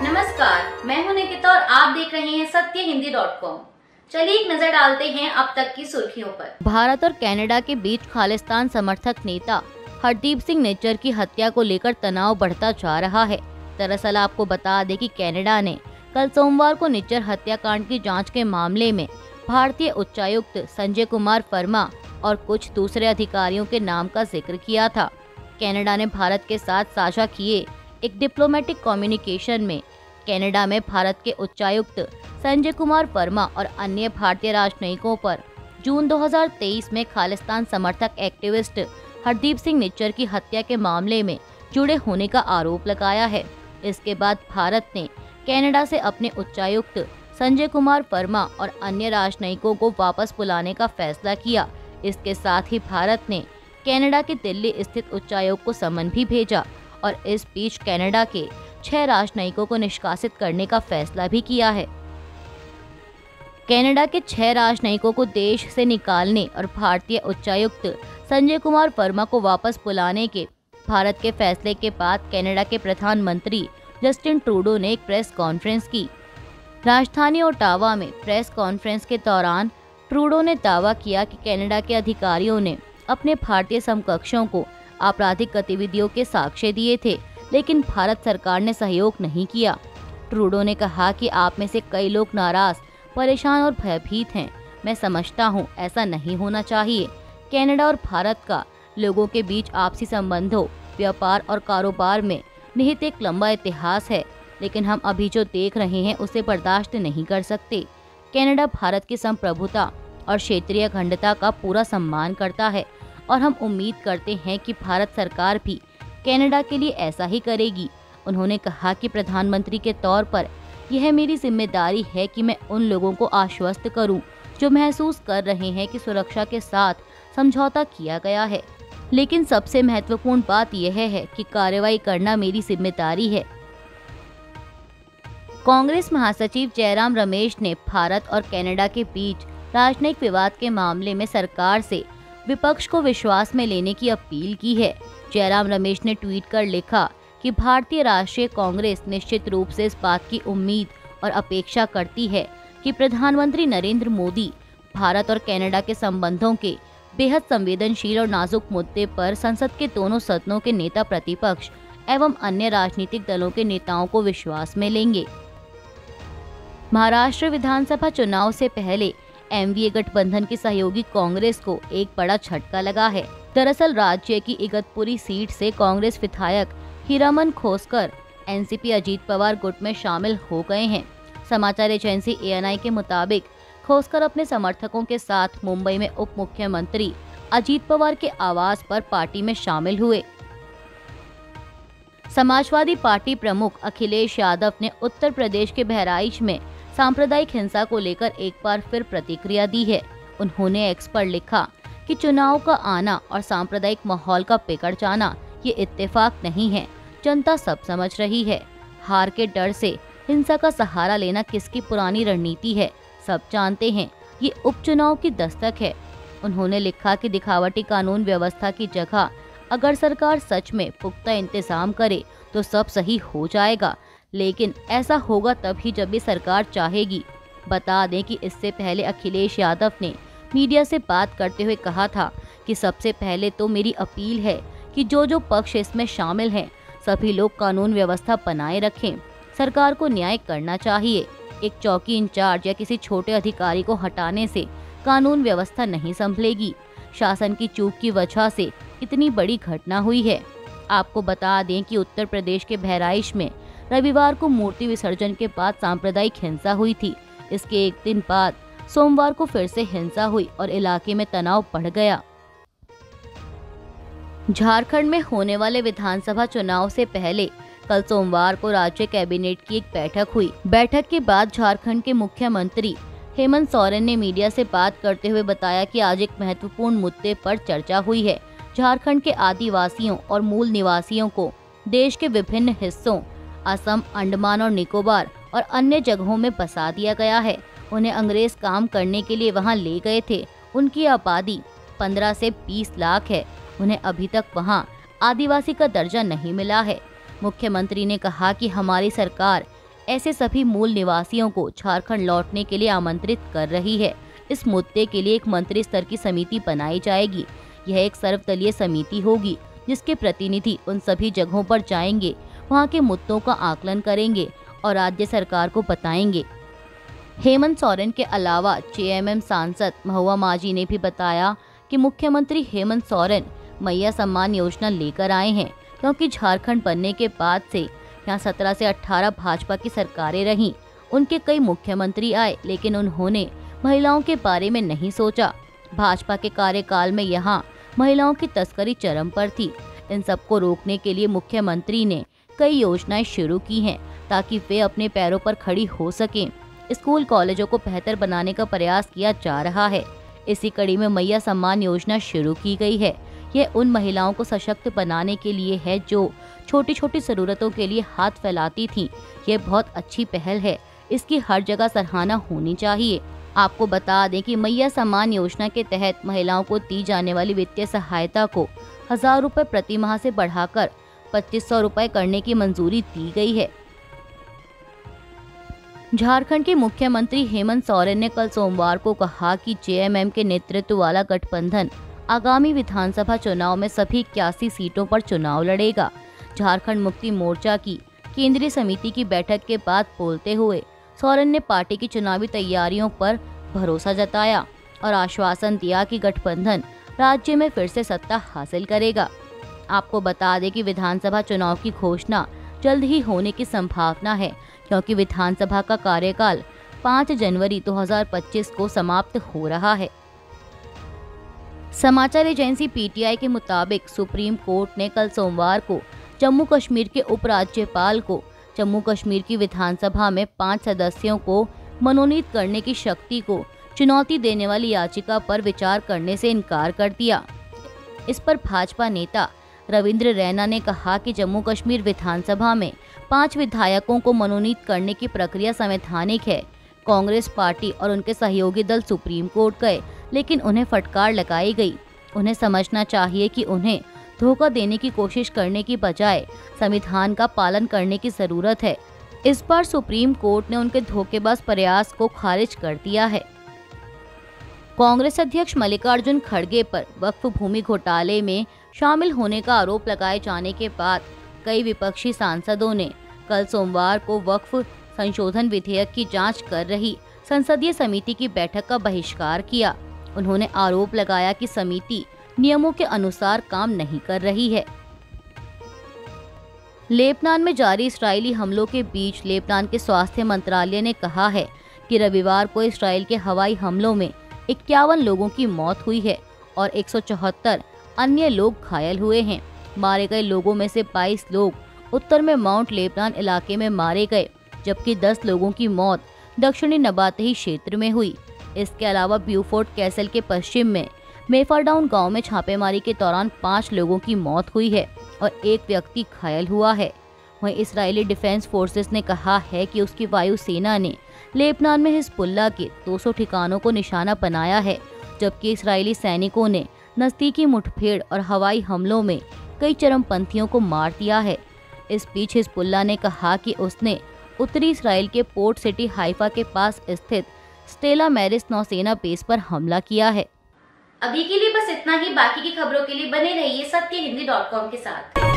नमस्कार, मैं हूं निकिता और आप देख रहे हैं सत्यहिंदी.com। चलिए एक नजर डालते हैं अब तक की सुर्खियों पर। भारत और कनाडा के बीच खालिस्तान समर्थक नेता हरदीप सिंह निज्जर की हत्या को लेकर तनाव बढ़ता जा रहा है। दरअसल आपको बता दें कि कनाडा ने कल सोमवार को निज्जर हत्याकांड की जांच के मामले में भारतीय उच्चायुक्त संजय कुमार वर्मा और कुछ दूसरे अधिकारियों के नाम का जिक्र किया था। कनाडा ने भारत के साथ साझा किए एक डिप्लोमेटिक कम्युनिकेशन में कनाडा में भारत के उच्चायुक्त संजय कुमार वर्मा और अन्य भारतीय राजनयिकों पर जून 2023 में खालिस्तान समर्थक एक्टिविस्ट हरदीप सिंह निज्जर की हत्या के मामले में जुड़े होने का आरोप लगाया है। इसके बाद भारत ने कनाडा से अपने उच्चायुक्त संजय कुमार वर्मा और अन्य राजनयिकों को वापस बुलाने का फैसला किया। इसके साथ ही भारत ने कनाडा के दिल्ली स्थित उच्चायुक्त को समन भी भेजा और इस बीच कनाडा के 6 राजनयिकों को निष्कासित करने का फैसला भी किया है। कनाडा के 6 राजनयिकों को देश से निकालने और भारतीय उच्चायुक्त संजय कुमार वर्मा को वापस बुलाने के भारत के फैसले के बाद कनाडा के प्रधानमंत्री जस्टिन ट्रूडो ने एक प्रेस कॉन्फ्रेंस की। राजधानी ओटावा में प्रेस कॉन्फ्रेंस के दौरान ट्रूडो ने दावा किया कि कनाडा के अधिकारियों ने अपने भारतीय समकक्षों को आपराधिक गतिविधियों के साक्ष्य दिए थे, लेकिन भारत सरकार ने सहयोग नहीं किया। ट्रूडो ने कहा कि आप में से कई लोग नाराज, परेशान और भयभीत हैं। मैं समझता हूं, ऐसा नहीं होना चाहिए। कनाडा और भारत का लोगों के बीच आपसी संबंधों, व्यापार और कारोबार में निहित एक लंबा इतिहास है, लेकिन हम अभी जो देख रहे हैं उसे बर्दाश्त नहीं कर सकते। कनाडा भारत की संप्रभुता और क्षेत्रीय अखंडता का पूरा सम्मान करता है और हम उम्मीद करते हैं कि भारत सरकार भी कनाडा के लिए ऐसा ही करेगी। उन्होंने कहा कि प्रधानमंत्री के तौर पर यह मेरी जिम्मेदारी है कि मैं उन लोगों को आश्वस्त करूं जो महसूस कर रहे हैं कि सुरक्षा के साथ समझौता किया गया है, लेकिन सबसे महत्वपूर्ण बात यह है कि कार्रवाई करना मेरी जिम्मेदारी है। कांग्रेस महासचिव जयराम रमेश ने भारत और कनाडा के बीच राजनयिक विवाद के मामले में सरकार से विपक्ष को विश्वास में लेने की अपील की है। जयराम रमेश ने ट्वीट कर लिखा कि भारतीय राष्ट्रीय कांग्रेस निश्चित रूप से इस बात की उम्मीद और अपेक्षा करती है कि प्रधानमंत्री नरेंद्र मोदी भारत और कनाडा के संबंधों के बेहद संवेदनशील और नाजुक मुद्दे पर संसद के दोनों सदनों के नेता प्रतिपक्ष एवं अन्य राजनीतिक दलों के नेताओं को विश्वास में लेंगे। महाराष्ट्र विधानसभा चुनाव से पहले एनडीए गठबंधन की सहयोगी कांग्रेस को एक बड़ा झटका लगा है। दरअसल राज्य की इगतपुरी सीट से कांग्रेस विधायक हीरामन खोसकर एनसीपी अजीत पवार गुट में शामिल हो गए हैं। समाचार एजेंसी एएनआई के मुताबिक खोसकर अपने समर्थकों के साथ मुंबई में उप मुख्यमंत्री अजीत पवार के आवास पर पार्टी में शामिल हुए। समाजवादी पार्टी प्रमुख अखिलेश यादव ने उत्तर प्रदेश के बहराइच में सांप्रदायिक हिंसा को लेकर एक बार फिर प्रतिक्रिया दी है। उन्होंने एक्स पर लिखा कि चुनाव का आना और सांप्रदायिक माहौल का बिगड़ जाना ये इत्तेफाक नहीं है। जनता सब समझ रही है। हार के डर से हिंसा का सहारा लेना किसकी पुरानी रणनीति है, सब जानते हैं। ये उपचुनाव की दस्तक है। उन्होंने लिखा कि दिखावटी कानून व्यवस्था की जगह अगर सरकार सच में पुख्ता इंतजाम करे तो सब सही हो जाएगा, लेकिन ऐसा होगा तभी जब भी सरकार चाहेगी। बता दें कि इससे पहले अखिलेश यादव ने मीडिया से बात करते हुए कहा था कि सबसे पहले तो मेरी अपील है कि जो पक्ष इसमें शामिल हैं सभी लोग कानून व्यवस्था बनाए रखें। सरकार को न्याय करना चाहिए। एक चौकी इंचार्ज या किसी छोटे अधिकारी को हटाने से कानून व्यवस्था नहीं संभलेगी। शासन की चूक की वजह से इतनी बड़ी घटना हुई है। आपको बता दें कि उत्तर प्रदेश के बहराइच में रविवार को मूर्ति विसर्जन के बाद सांप्रदायिक हिंसा हुई थी। इसके एक दिन बाद सोमवार को फिर से हिंसा हुई और इलाके में तनाव बढ़ गया। झारखंड में होने वाले विधानसभा चुनाव से पहले कल सोमवार को राज्य कैबिनेट की एक बैठक हुई। बैठक के बाद झारखंड के मुख्यमंत्री हेमंत सोरेन ने मीडिया से बात करते हुए बताया कि आज एक महत्वपूर्ण मुद्दे पर चर्चा हुई है। झारखंड के आदिवासियों और मूल निवासियों को देश के विभिन्न हिस्सों असम, अंडमान और निकोबार और अन्य जगहों में बसा दिया गया है। उन्हें अंग्रेज काम करने के लिए वहां ले गए थे। उनकी आबादी 15 से 20 लाख है। उन्हें अभी तक वहां आदिवासी का दर्जा नहीं मिला है। मुख्यमंत्री ने कहा कि हमारी सरकार ऐसे सभी मूल निवासियों को झारखंड लौटने के लिए आमंत्रित कर रही है। इस मुद्दे के लिए एक मंत्री स्तर की समिति बनाई जाएगी। यह एक सर्वदलीय समिति होगी जिसके प्रतिनिधि उन सभी जगहों पर जाएंगे, वहां के मुद्दों का आकलन करेंगे और राज्य सरकार को बताएंगे। हेमंत सोरेन के अलावा जेएमएम सांसद महुआ माझी ने भी बताया कि मुख्यमंत्री हेमंत सोरेन मैया सम्मान योजना लेकर आए हैं, क्योंकि झारखंड बनने के बाद से यहाँ 17 से 18 भाजपा की सरकारें रहीं। उनके कई मुख्यमंत्री आए, लेकिन उन्होंने महिलाओं के बारे में नहीं सोचा। भाजपा के कार्यकाल में यहाँ महिलाओं की तस्करी चरम पर थी। इन सबको रोकने के लिए मुख्यमंत्री ने कई योजनाएं शुरू की हैं ताकि वे अपने पैरों पर खड़ी हो सकें। स्कूल कॉलेजों को बेहतर बनाने का प्रयास किया जा रहा है। इसी कड़ी में मैया सम्मान योजना शुरू की गई है। यह उन महिलाओं को सशक्त बनाने के लिए है जो छोटी छोटी जरूरतों के लिए हाथ फैलाती थीं। यह बहुत अच्छी पहल है, इसकी हर जगह सराहना होनी चाहिए। आपको बता दें कि मैया सम्मान योजना के तहत महिलाओं को दी जाने वाली वित्तीय सहायता को 1000 रुपए प्रति माह से बढ़ाकर 2500 रुपए करने की मंजूरी दी गई है। झारखंड के मुख्यमंत्री हेमंत सोरेन ने कल सोमवार को कहा कि जेएमएम के नेतृत्व वाला गठबंधन आगामी विधानसभा चुनाव में सभी 81 सीटों पर चुनाव लड़ेगा। झारखंड मुक्ति मोर्चा की केंद्रीय समिति की बैठक के बाद बोलते हुए सोरेन ने पार्टी की चुनावी तैयारियों पर भरोसा जताया और आश्वासन दिया कि गठबंधन राज्य में फिर से सत्ता हासिल करेगा। आपको बता दें कि विधानसभा चुनाव की घोषणा जल्द ही होने की संभावना है, क्योंकि विधानसभा का कार्यकाल 5 जनवरी 2025 को समाप्त हो रहा है। समाचार एजेंसी पीटीआई के मुताबिक सुप्रीम कोर्ट ने कल सोमवार को जम्मू कश्मीर के उपराज्यपाल को जम्मू कश्मीर की विधानसभा में 5 सदस्यों को मनोनीत करने की शक्ति को चुनौती देने वाली याचिका पर विचार करने से इनकार कर दिया। इस पर भाजपा नेता रविंद्र रैना ने कहा कि जम्मू कश्मीर विधानसभा में 5 विधायकों को मनोनीत करने की प्रक्रिया संवैधानिक है। कांग्रेस पार्टी और उनके सहयोगी दल सुप्रीम कोर्ट गए, लेकिन उन्हें फटकार लगाई गई। उन्हें समझना चाहिए कि उन्हें धोखा देने की कोशिश करने की बजाय संविधान का पालन करने की जरूरत है। इस बार सुप्रीम कोर्ट ने उनके धोखेबाज प्रयास को खारिज कर दिया है। कांग्रेस अध्यक्ष मल्लिकार्जुन खड़गे पर वक्फ भूमि घोटाले में शामिल होने का आरोप लगाए जाने के बाद कई विपक्षी सांसदों ने कल सोमवार को वक्फ संशोधन विधेयक की जांच कर रही संसदीय समिति की बैठक का बहिष्कार किया। उन्होंने आरोप लगाया कि समिति नियमों के अनुसार काम नहीं कर रही है। लेबनान में जारी इस्राएली हमलों के बीच लेबनान के स्वास्थ्य मंत्रालय ने कहा है कि रविवार को इस्राएल के हवाई हमलों में 51 लोगों की मौत हुई है और 174 अन्य लोग घायल हुए हैं। मारे गए लोगों में से 22 लोग उत्तर में माउंट लेबनान इलाके में मारे गए, जबकि 10 लोगों की मौत दक्षिणी नबातही क्षेत्र में हुई। इसके अलावा ब्यूफोर्ट कैसल के पश्चिम में मेफाडाउन गांव में छापेमारी के दौरान 5 लोगों की मौत हुई है और 1 व्यक्ति घायल हुआ है। वहीं इस्राएली डिफेंस फोर्सेस ने कहा है कि उसकी वायुसेना ने लेबनान में हिजबुल्लाह के 200 ठिकानों को निशाना बनाया है, जबकि इस्राएली सैनिकों ने नजदीकी मुठभेड़ और हवाई हमलों में कई चरमपंथियों को मार दिया है। इस बीच हिजबुल्लाह ने कहा कि उसने उत्तरी इस्राएल के पोर्ट सिटी हाइफा के पास स्थित स्टेला मैरिस नौसेना बेस पर हमला किया है। अभी के लिए बस इतना ही। बाकी की खबरों के लिए बने रहिए सत्यहिंदी.com के साथ।